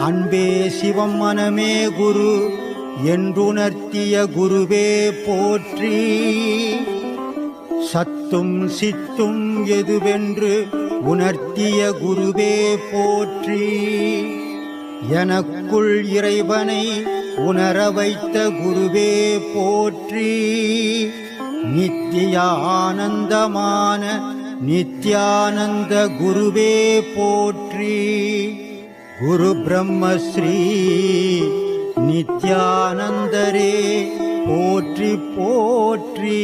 அன்பே சிவம் மனமே குரு என்றுணர்த்திய குருவே போற்றி. சத்தும் சித்தும் எதுவென்று உணர்த்திய குருவே போற்றி. எனக்குள் இறைவனை உணர வைத்த குருவே போற்றி. நித்திய ஆனந்தமான நித்யானந்த குருவே போற்றி. குரு பிரம்மஸ்ரீ நித்யானந்தரே போற்றி போற்றி.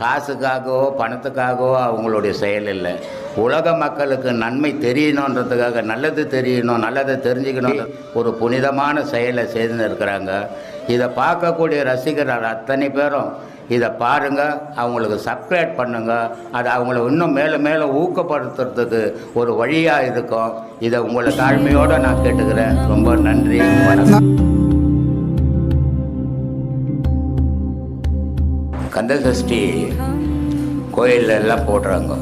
காசுக்காகவோ பணத்துக்காகவோ அவங்களுடைய செயல் இல்லை. உலக மக்களுக்கு நன்மை தெரியணுன்றதுக்காக, நல்லது தெரியணும், நல்லதை தெரிஞ்சுக்கணும், ஒரு புனிதமான செயலை செய்துன்னு இருக்கிறாங்க. இதை பார்க்கக்கூடிய ரசிகர்கள் அத்தனை பேரும் இதை பாருங்கள், அவங்களுக்கு சப்ஸ்கிரைப் பண்ணுங்கள். அது அவங்கள இன்னும் மேலே மேலே ஊக்கப்படுத்துறதுக்கு ஒரு வழியாக இருக்கும். இதை உங்களை தாழ்மையோடு நான் கேட்டுக்கிறேன். ரொம்ப நன்றி, வணக்கம். கந்தசஷ்டி கோயிலில் எல்லாம் போடுறாங்க,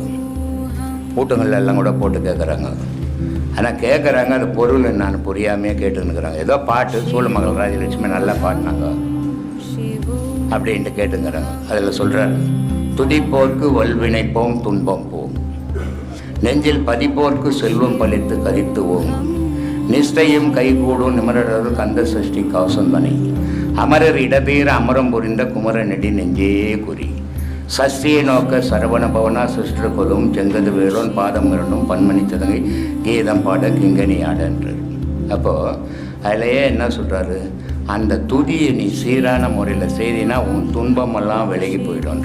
கூட்டங்கள் எல்லாம் கூட போட்டு கேட்குறாங்க. ஆனால் கேட்குறாங்க, அது பொருள் நான் புரியாமையே கேட்டுன்னுக்குறாங்க. ஏதோ பாட்டு சூழமகள் ராஜலட்சுமி நல்லா பாடினாங்க அப்படின்ட்டு கேட்டுங்கிறாங்க. அதில் சொல்கிறார், துதிப்போர்க்கு வல்வினைப்போம் துன்பம் போம், நெஞ்சில் பதிப்போர்க்கு செல்வம் பழித்து கரித்துவோம், நிஷ்டையும் கைகூடும் நிமரர் கந்த சஷ்டி கவசந்தனை, அமரர் இடதீர அமரம் புரிந்த குமர நெடி நெஞ்சே குறி, சஷ்டியை நோக்க சரவண பவனா சிருஷ்ட கொலும் செங்கது வேலோன் பாதம் இரண்டும் பன்மணி சதங்கை கீதம் பாட கிங்கனி ஆடன்றார். அப்போது அதிலேயே என்ன சொல்கிறாரு, அந்த துதியை நீ சீரான முறையில் செய்தினா உன் துன்பமெல்லாம் விலகி போயிடும்.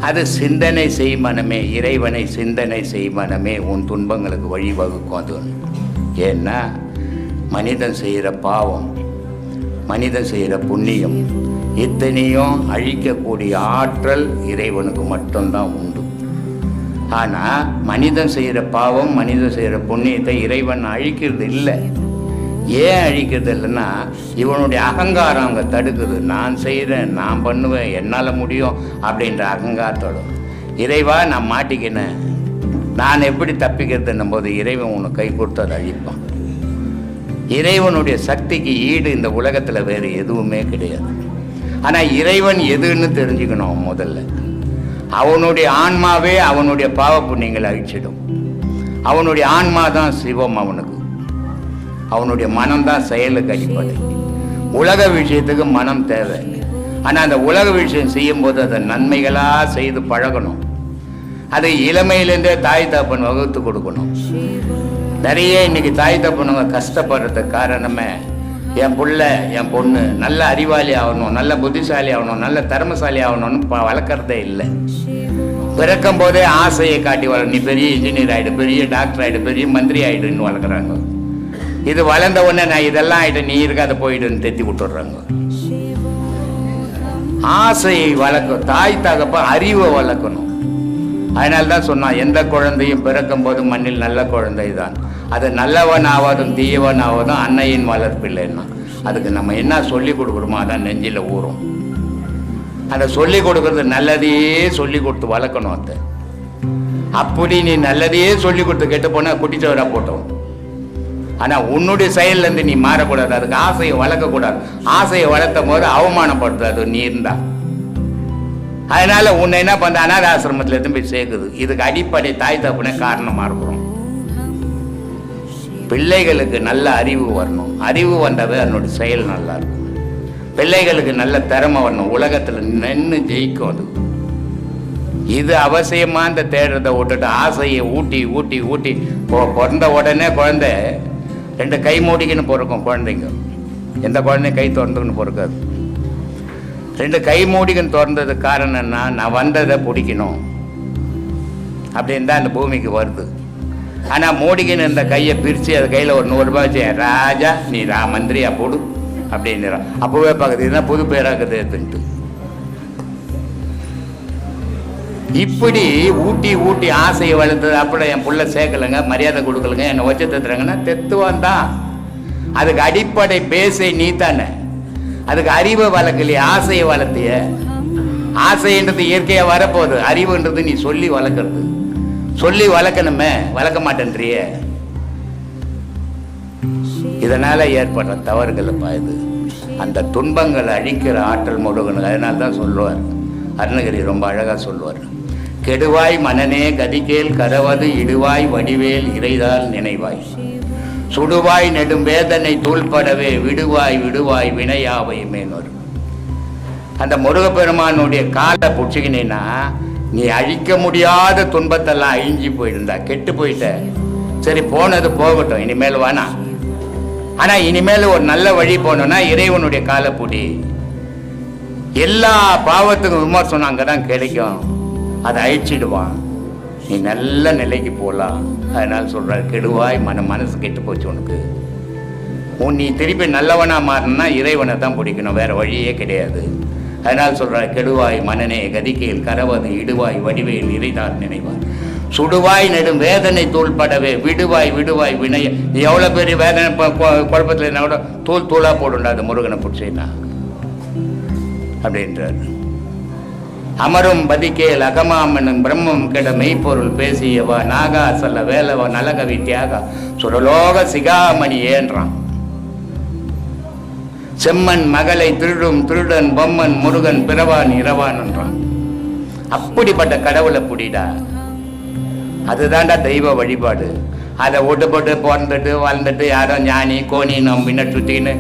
அது சிந்தனை செய் மனமே, இறைவனை சிந்தனை செய் மனமே உன் துன்பங்களுக்கு வழிவகுக்கும். அது ஏன்னா மனிதன் செய்கிற பாவம், மனிதன் செய்கிற புண்ணியம் இத்தனையும் அழிக்கக்கூடிய ஆற்றல் இறைவனுக்கு மட்டும்தான் உண்டு. ஆனால் மனிதன் செய்கிற பாவம், மனிதன் செய்கிற புண்ணியத்தை இறைவன் அழிக்கிறது இல்லை. ஏன் அழிக்கிறது இல்லைன்னா, இவனுடைய அகங்காரம் அங்கே தடுக்குது. நான் செய்கிறேன், நான் பண்ணுவேன், என்னால் முடியும் அப்படின்ற அகங்காரத்தோட இறைவா நான் மாட்டிக்கினேன், நான் எப்படி தப்பிக்கிறதுன்னும் போது இறைவன் உனக்கு கை கொடுத்து அதை அழிப்பான். இறைவனுடைய சக்திக்கு ஈடு இந்த உலகத்தில் வேறு எதுவுமே கிடையாது. ஆனால் இறைவன் எதுன்னு தெரிஞ்சுக்கணும். முதல்ல அவனுடைய ஆன்மாவே அவனுடைய பாவ புண்ணியங்களை அழிச்சிடும். அவனுடைய ஆன்மா தான் சிவம், அவனுடைய மனம்தான் செயலுக்கு அடிப்படை. உலக விஷயத்துக்கு மனம் தேவை. ஆனால் அந்த உலக விஷயம் செய்யும் போது அதை நன்மைகளாக செய்து பழகணும். அதை இளமையிலேருந்தே தாய் தகப்பன் வகுத்து கொடுக்கணும். நிறைய இன்னைக்கு தாய் தகப்பனுங்க கஷ்டப்படுறதுக்கு காரணமே, என் புள்ள என் பொண்ணு நல்ல அறிவாளி ஆகணும், நல்ல புத்திசாலி ஆகணும், நல்ல திறமசாலி ஆகணும்னு வளர்க்குறதே இல்லை. பிறக்கும் போதே ஆசையை காட்டி நீ பெரிய இன்ஜினியர் ஆகிடு, பெரிய டாக்டர் ஆகிடு, பெரிய மந்திரி ஆகிடுன்னு வளர்க்குறாங்க. இது வளர்ந்த உடனே நான் இதெல்லாம் ஆகிட்டு நீ இருக்காத போயிடுன்னு தெத்தி விட்டுடுறாங்க. ஆசையை வளர்க்கும், தாய் தகப்ப அறிவை வளர்க்கணும். அதனால்தான் சொன்னான், எந்த குழந்தையும் பிறக்கும் போது மண்ணில் நல்ல குழந்தை தான், அது நல்லவன் ஆவதும் தீயவன் ஆவதும் அன்னையின் வளர்ப்பில்லைன்னா. அதுக்கு நம்ம என்ன சொல்லி கொடுக்குறோமோ அதான் நெஞ்சில் ஊறும். அதை சொல்லி கொடுக்கறது நல்லதையே சொல்லி கொடுத்து வளர்க்கணும். அது அப்படி நீ நல்லதையே சொல்லி கொடுத்து கெட்டு போனால் குட்டிச்சவரா போட்டோம். ஆனால் உன்னுடைய செயல்லேருந்து நீ மாறக்கூடாது. அதுக்கு ஆசையை வளர்க்கக்கூடாது. ஆசையை வளர்த்தும் போது அவமானப்படுத்தாது நீ இருந்தா. அதனால உன்னை என்ன பண்ண அநாத ஆசிரமத்தில் எடுத்து போய் சேர்க்குது. இதுக்கு அடிப்படை தாய் தகப்பனே காரணமாக இருக்கிறோம். பிள்ளைகளுக்கு நல்ல அறிவு வரணும். அறிவு வந்தாவே அதனுடைய செயல் நல்லா இருக்கும். பிள்ளைகளுக்கு நல்ல திறமை வரணும். உலகத்தில் நின்று ஜெயிக்கும். அது இது அவசியமா இந்த தேடுறதை விட்டுட்டு ஆசையை ஊட்டி ஊட்டி ஊட்டி பிறந்த உடனே குழந்தை 2 கை மூடிக்கின்னு பிறக்கும். குழந்தைங்க எந்த குழந்தையும் கை திறந்துக்கின்னு பிறக்காது. 2 கை மூடிக்கின்னு திறந்ததுக்கு காரணம் என்ன, நான் வந்ததை பிடிக்கணும் அப்படின்னு தான் அந்த பூமிக்கு வருது. ஆனால் மூடிக்கின்னு இந்த கையை பிரித்து அது கையில் ஒரு 100 ரூபாய் வச்சு, ராஜா நீ மந்திரியா போடு அப்படின்றான். அப்போவே பார்க்குறது இதுதான் புது பேராக்குது எடுத்துட்டு. இப்படி ஊட்டி ஊட்டி ஆசையை வளர்த்தது. அப்படி என் புள்ள சேர்க்கலைங்க, மரியாதை கொடுக்கலங்க, என்னை வச்சு தத்துறாங்கன்னா தெத்துவான் தான். அதுக்கு அடிப்படை பேசை நீ தானே. அதுக்கு அறிவை வளர்க்கலையே, ஆசையை வளர்த்திய. ஆசைன்றது இயற்கையாக வரப்போகுது. அறிவுன்றது நீ சொல்லி வளர்க்கறது. சொல்லி வளர்க்கணுமே, வளர்க்க மாட்டேன்றிய. இதனால ஏற்படுற தவறுகள்ப்பா இது. அந்த துன்பங்களை அழிக்கிற ஆற்றல் முருகன். அதனால தான் சொல்லுவார் அருணகிரி, ரொம்ப அழகா சொல்லுவார். கெடுவாய் மனநே கதிகேல் கரவது இடுவாய் வடிவேல் இறைதால் நினைவாய் சுடுவாய் நெடும் வேதனை தூள்படவே விடுவாய் விடுவாய் வினையாவை மேனொரு. அந்த முருகப்பெருமானுடைய காலை பிடிச்சிக்கினா நீ அழிக்க முடியாத துன்பத்தெல்லாம் அழிஞ்சு போயிருந்தா, கெட்டு போயிட்ட. சரி, போனது போகட்டும், இனிமேல் வேணாம். ஆனா இனிமேல் ஒரு நல்ல வழி போனோம்னா இறைவனுடைய காலை பிடி. எல்லா பாவத்துக்கும் விமர்சனம் அங்கதான் கிடைக்கும். அதை அழிச்சிடுவான், நீ நல்ல நிலைக்கு போகலாம். அதனால சொல்ற, கெடுவாய் மனசு கெட்டு போச்சு உனக்கு. நீ திருப்பி நல்லவனா மாறினா இறைவனை தான் பிடிக்கணும், வேற வழியே கிடையாது. அதனால் சொல்ற, கெடுவாய் மனநே கதிக்கையில் கரவது இடுவாய் வடிவையில் இறைதார் நினைவார் சுடுவாய் நெடும் வேதனை தூள்படவே விடுவாய் விடுவாய் வினைய. நீ எவ்வளவு பெரிய வேதனை குழப்பத்தில் என்ன கூட தூள் தூளா போடுண்டா அது முருகனை பிடிச்சின்னா அப்படின்றார். அமரும் பதிக்கேல் அகமாமனும் பிரம்மம் கெட மெய்ப்பொருள் பேசியவா நாகா சொல்ல வேலவா நலகவி தியாகா சுரலோக சிகாமணி ஏன்றான். செம்மன் மகளை திருடும் திருடன் பொம்மன் முருகன் பிறவான் இரவான் என்றான். அப்படிப்பட்ட கடவுளை புடிடா. அதுதான்டா தெய்வ வழிபாடு. அதை ஓட்டு போட்டு பிறந்துட்டு வளர்ந்துட்டு யாரோ ஞானி கோணி நம்ம பின்ன சுத்தின்னு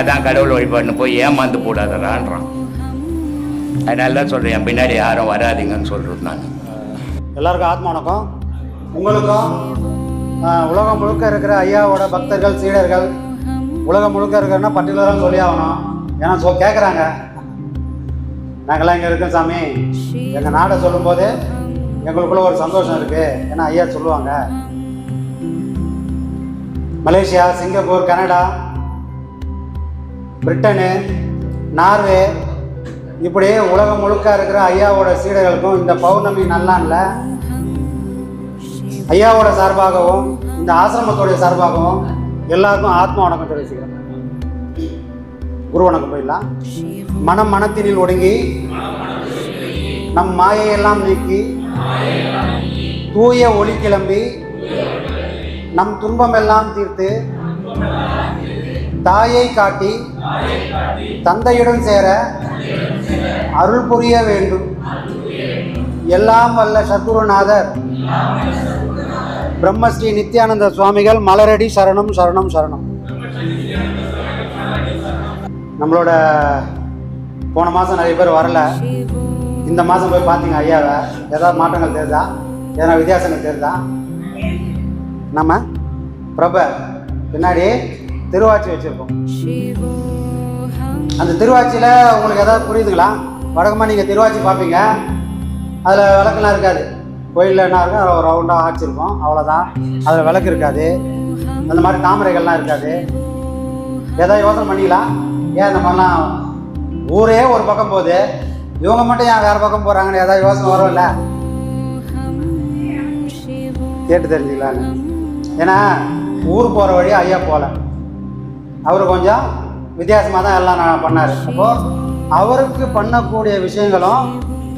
தான் கடவுள் வழிபாடுன்னு போய் ஏமாந்து போடாதடான்றான். அதனால தான் சொல்கிறேன், என் பின்னாடி யாரும் வராதிங்கன்னு சொல்கிறது. நான் எல்லாருக்கும் ஆத்மா வணக்கம். உங்களுக்கும் உலகம் முழுக்க இருக்கிற ஐயாவோட பக்தர்கள் சீடர்கள், உலகம் முழுக்க இருக்கிறன்னா பர்டிகுலராக சொல்லி ஆகணும். ஏன்னா கேட்குறாங்க, நாங்களாம் இங்கே இருக்கோம் சாமி, எங்கள் நாடை சொல்லும்போது எங்களுக்குள்ள ஒரு சந்தோஷம் இருக்குது. ஏன்னா ஐயா சொல்லுவாங்க, Malaysia, Singapore, Canada, Britain, Norway, இப்படி உலகம் முழுக்க இருக்கிற ஐயாவோட சீடர்களுக்கும் இந்த பௌர்ணமி நல்லான்ல ஐயாவோட சார்பாகவும் இந்த ஆசிரமத்தோடைய சார்பாகவும் எல்லாருக்கும் ஆத்மா வணக்கம் தெரிவிச்சுக்கிறேன். குரு வணக்கம் போயிடலாம். மனம் மனத்தினில் ஒடுங்கி நம் மாயையெல்லாம் நீக்கி தூய ஒளி கிளம்பி நம் துன்பமெல்லாம் தீர்த்து தாயை காட்டி தந்தையுடன் சேர அருள் புரிய வேண்டும். எல்லாம் வல்ல சத்குருநாதர் பிரம்மஸ்ரீ நித்யானந்த சுவாமிகள் மலரடி சரணம் சரணம் சரணம். நம்மளோட போன மாதம் நிறைய பேர் வரல. இந்த மாதம் போய் பார்த்தீங்க ஐயாவை. ஏதாவது மாற்றங்கள் தெரியுதா? எதனா வித்தியாசங்கள் தெரியுதா? நம்ம பிரப பின்னாடி திருவாச்சி வச்சுருக்கோம். அந்த திருவாச்சியில் உங்களுக்கு எதாவது புரியுதுங்களா? வழக்கமாக நீங்கள் திருவாச்சி பார்ப்பீங்க, அதில் விளக்கெல்லாம் இருக்காது. கோயிலில் என்ன இருக்கும், அதில் ஒரு ரவுண்டாக ஆச்சிருக்கும், அவ்வளோதான். அதில் விளக்கு இருக்காது, அந்த மாதிரி தாமரைகள்லாம் இருக்காது. எதாவது யோசனை பண்ணிக்கலாம்? ஏன் இந்த மாதிரிலாம் ஊரே ஒரு பக்கம் போகுது, இவங்க மட்டும் ஏன் வேறு பக்கம் போகிறாங்கன்னு ஏதாவது யோசனை வரும்ல? கேட்டு தெரிஞ்சுக்கலான்னு. ஏன்னா ஊர் போகிற வழி ஐயா போகல, அவர் கொஞ்சம் வித்தியாசமாக தான் எல்லாம் பண்ணார். அப்போது அவருக்கு பண்ணக்கூடிய விஷயங்களும்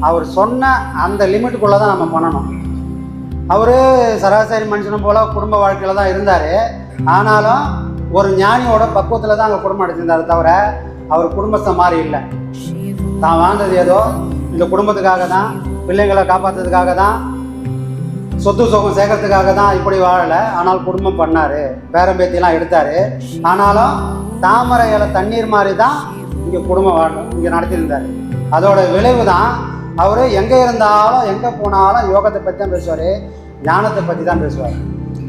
அவர் சொன்ன அந்த லிமிட்டுக்குள்ளே தான் நம்ம பண்ணணும். அவர் சராசரி மனுஷனை போல் குடும்ப வாழ்க்கையில் தான் இருந்தார். ஆனாலும் ஒரு ஞானியோட பக்குவத்தில் தான் அங்கே குடும்பம் அடைச்சிருந்தார். தவிர அவர் குடும்பத்தை மாதிரி இல்லை. தான் வாழ்ந்தது ஏதோ இந்த குடும்பத்துக்காக தான், பிள்ளைங்களை காப்பாற்றுறதுக்காக தான், சொத்து சுகம் சேர்க்கறதுக்காக தான் இப்படி வாழலை. ஆனால் குடும்பம் பண்ணார், பேரம்பேத்திலாம் எடுத்தார். ஆனாலும் தாமரை இலை தண்ணீர் மாதிரி தான் இங்கே குடும்பம் வாழணும், இங்கே நடத்தியிருந்தார். அதோட விளைவு தான் அவர் எங்கே இருந்தாலும் எங்கே போனாலும் யோகத்தை பற்றி தான் பேசுவார், ஞானத்தை பற்றி தான் பேசுவார்.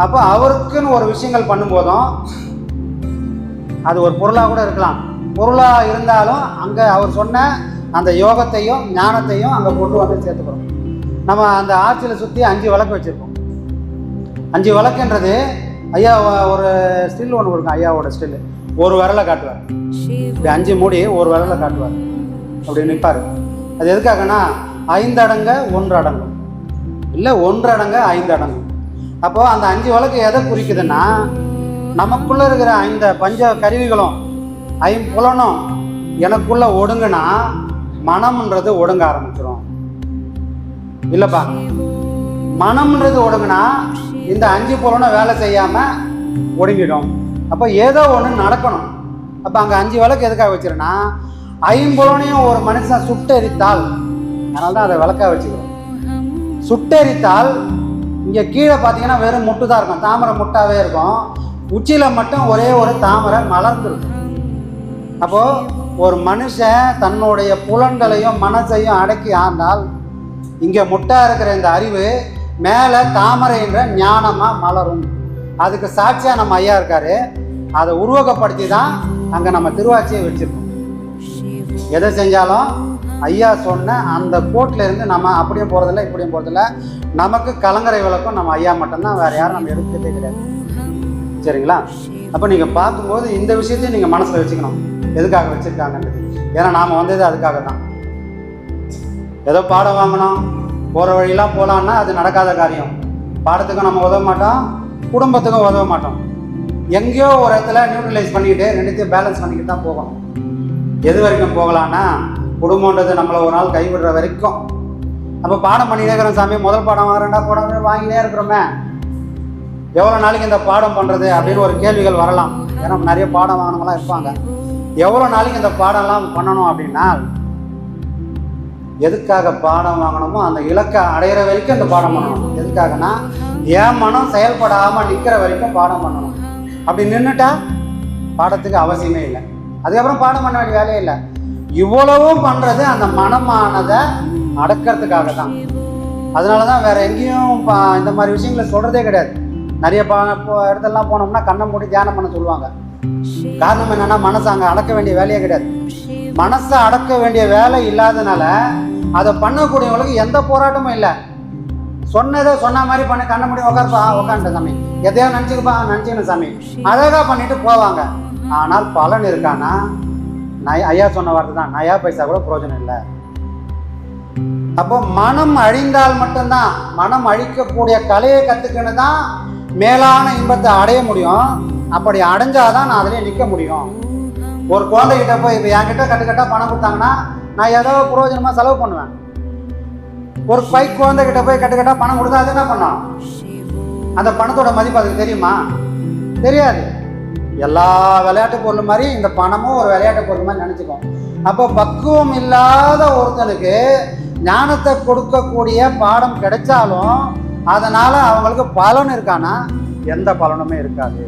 அப்போ அவருக்குன்னு ஒரு விஷயங்கள் பண்ணும்போதும் அது ஒரு பொருளாக கூட இருக்கலாம். பொருளாக இருந்தாலும் அங்கே அவர் சொன்ன அந்த யோகத்தையும் ஞானத்தையும் அங்கே கொண்டு வந்து சேர்த்துக்கிறோம். நம்ம அந்த ஆட்சியில் சுற்றி 5 விளக்கு வச்சுருக்கோம். 5 விளக்குன்றது ஐயா ஒரு ஸ்டில் ஒன்று கொடுக்கும். ஐயாவோட ஸ்டில் ஒரு விரலை காட்டுவார், இப்படி 5 மூடி ஒரு விரலை காட்டுவார், அப்படி நிற்பார். அது எதுக்காகனா 5 அடங்க 1 அடங்கும், இல்லை 1 அடங்க 5 அடங்கும். அப்போது அந்த 5 விளக்கு எதை குறிக்குதுன்னா, நமக்குள்ளே இருக்கிற 5 பஞ்ச கருவிகளும் 5 புலனும் எனக்குள்ளே ஒடுங்குனா மனம்ன்றது ஒடுங்க ஆரம்பிச்சிடும். இல்லைப்பா, மனம்ன்றது ஒடுங்கினா இந்த 5 புலனும் வேலை செய்யாமல் ஒடுங்கிடும். அப்போ ஏதோ ஒன்று நடக்கணும். அப்போ அங்கே 5 விளக்கு எதுக்காக வச்சிருன்னா, 5 புலனையும் ஒரு மனுஷன் சுட்டெரித்தால், அதனால தான் அதை விளக்காக வச்சுக்கிறோம். சுட்டெரித்தால் இங்கே கீழே பார்த்தீங்கன்னா வெறும் முட்டு தான் இருக்கும், தாமரை முட்டாவே இருக்கும். உச்சியில் மட்டும் ஒரே ஒரு தாமரை மலர்ந்துருக்கும். அப்போது ஒரு மனுஷன் தன்னுடைய புலன்களையும் மனசையும் அடக்கி ஆண்டால் இங்கே முட்டா இருக்கிற இந்த அறிவு மேலே தாமரை என்ற ஞானமாக மலரும். அதுக்கு சாட்சியாக நம்ம ஐயா இருக்காரு. அதை உருவகப்படுத்தி தான் அங்கே நம்ம திருவாச்சியை வச்சுருக்கோம். எதை செஞ்சாலும் ஐயா சொன்ன அந்த கோட்டில் இருந்து நம்ம அப்படியும் போகிறதில்ல இப்படியும் போகிறதில்ல. நமக்கு கலங்கரை விளக்கம் நம்ம ஐயா மட்டும்தான், வேறு யாரும் நம்ம எடுக்கிறதே கிடையாது. சரிங்களா? அப்போ நீங்கள் பார்க்கும்போது இந்த விஷயத்தையும் நீங்கள் மனசில் வச்சுக்கணும், எதுக்காக வச்சுருக்காங்கன்றது. ஏன்னா நாம் வந்தது அதுக்காக தான். ஏதோ பாடம் வாங்கணும், போகிற வழியெல்லாம் போகலான்னா அது நடக்காத காரியம். பாடத்துக்கும் நம்ம உதவ மாட்டோம், குடும்பத்துக்கும் உதவ மாட்டோம். எங்கேயோ ஒரு இடத்துல நியூட்ரலைஸ் பண்ணிக்கிட்டு ரெண்டுத்தையும் பேலன்ஸ் பண்ணிக்கிட்டு தான் போகணும். எது வரைக்கும் போகலான்னா, குடும்பன்றது நம்மளை ஒரு நாள் கைவிடுற வரைக்கும். அப்போ பாடம் பண்ணினே இருக்கிறோம் சாமி, முதல் பாடம் 2 பாடம் வாங்கினே இருக்கிறோமே, எவ்வளோ நாளைக்கு இந்த பாடம் பண்ணுறது அப்படின்னு ஒரு கேள்விகள் வரலாம். ஏன்னா நிறைய பாடம் வாங்கினவங்களாம் இருப்பாங்க. எவ்வளோ நாளைக்கு இந்த பாடம்லாம் பண்ணணும் அப்படின்னா, எதுக்காக பாடம் வாங்கணுமோ அந்த இலக்கை அடையிற வரைக்கும் இந்த பாடம் பண்ணணும். எதுக்காகனா, என் மனம் செயல்படாமல் நிற்கிற வரைக்கும் பாடம் பண்ணணும். அப்படி நின்றுட்டா பாடத்துக்கு அவசியமே இல்லை, அதுக்கப்புறம் பாடம் பண்ண வேண்டிய வேலையே இல்லை. இவ்வளவும் பண்ணுறது அந்த மனமானதை அடக்கிறதுக்காக தான். அதனால தான் வேறு எங்கேயும் இந்த மாதிரி விஷயங்களை சொல்கிறதே கிடையாது. நிறைய இடத்துலலாம் போனோம்னா கண்ணை மூடி தியானம் பண்ண சொல்லுவாங்க. காரணம் என்னென்னா, மனசை அங்கே அடக்க வேண்டிய வேலையே கிடையாது. மனசை அடக்க வேண்டிய வேலை இல்லாதனால அதை பண்ணக்கூடியவங்களுக்கு எந்த போராட்டமும் இல்லை. சொன்னதை சொன்ன மாதிரி பண்ணி கண்ணை மூடி உட்காந்துட்ட சாமி, எதையோ நினச்சிக்கணும் சாமி, அழகாக பண்ணிட்டு போவாங்க. ஆனால் பலன் இருக்கானா? ஐயா சொன்ன வார்த்தை தான், நயா பைசா கூட பிரயோஜனம் இல்லை. அப்போ மனம் அழிந்தால் மட்டும்தான், மனம் அழிக்கக்கூடிய கலையை கற்றுக்கின்னு தான் மேலான இன்பத்தை அடைய முடியும். அப்படி அடைஞ்சாதான் நான் அதிலே நிற்க முடியும். ஒரு குழந்தைகிட்ட போய் இப்போ என்கிட்ட கட்டுக்கட்டாக பணம் கொடுத்தாங்கன்னா நான் ஏதோ பிரயோஜனமாக செலவு பண்ணுவேன். ஒரு குழந்தைகிட்ட போய் கட்டுக்கட்டாக பணம் கொடுத்தா அது என்ன பண்ணோம்? அந்த பணத்தோட மதிப்பு அதுக்கு தெரியுமா? தெரியாது. எல்லா விளையாட்டு பொருள் மாதிரி இந்த பணமும் ஒரு விளையாட்டு பொருள் மாதிரி நினச்சிக்கும். அப்போ பக்குவம் இல்லாத ஒருத்தனுக்கு ஞானத்தை கொடுக்கக்கூடிய பாடம் கிடைச்சாலும் அதனால் அவங்களுக்கு பலன் இருக்கானா? எந்த பலனுமே இருக்காது.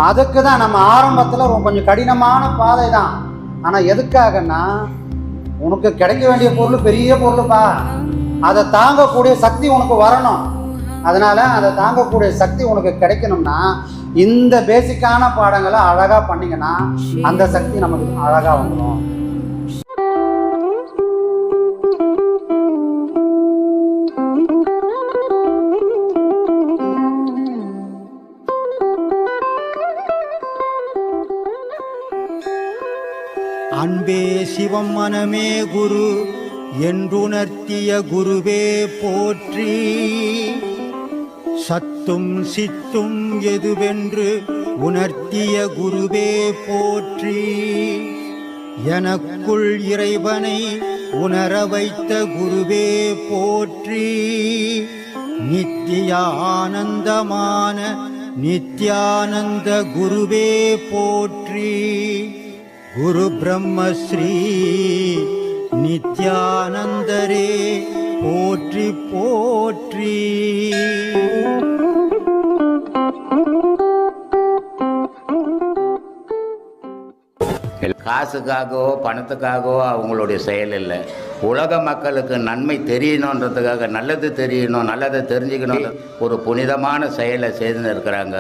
அதுக்கு தான் நம்ம ஆரம்பத்தில் கொஞ்சம் கடினமான பாதை தான். ஆனால் எதுக்காகன்னா, உனக்கு கிடைக்க வேண்டிய பொருள் பெரிய பொருள்ப்பா, அதை தாங்கக்கூடிய சக்தி உனக்கு வரணும். அதனால் அதை தாங்கக்கூடிய சக்தி உனக்கு கிடைக்கணும்னா இந்த பேசிக்கான பாடங்களை அழகாக பண்ணிங்கன்னா அந்த சக்தி நமக்கு அழகாக வந்துடும். அன்பே சிவம் மனமே குரு என்றுணர்த்திய குருவே போற்றி. சத்தும் சித்தும் எதுவென்று உணர்த்திய குருவே போற்றி. எனக்குள் இறைவனை உணர வைத்த குருவே போற்றி. நித்திய ஆனந்தமான நித்யானந்த குருவே போற்றி. குரு பிரம்மஸ்ரீ நித்யானந்தரே போற்றி போற்றி. காசுக்காகவோ பணத்துக்காகவோ அவங்களுடைய செயல் இல்லை. உலக மக்களுக்கு நன்மை தெரியணுன்றதுக்காக, நல்லது தெரியணும், நல்லதை தெரிஞ்சுக்கணும், ஒரு புனிதமான செயலை செய்து இருக்கிறாங்க.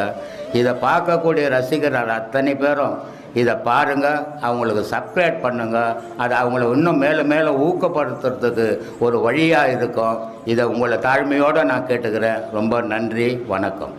இதை பார்க்கக்கூடிய ரசிகர்கள் அத்தனை பேரும் இதை பாருங்கள், அவங்களுக்கு சப்ஸ்கிரைப் பண்ணுங்கள். அது அவங்கள இன்னும் மேலும் மேலும் ஊக்கப்படுத்துறதுக்கு ஒரு வழியாக இருக்கும். இதை உங்களை தாழ்மையோடு நான் கேட்டுக்கிறேன். ரொம்ப நன்றி, வணக்கம்.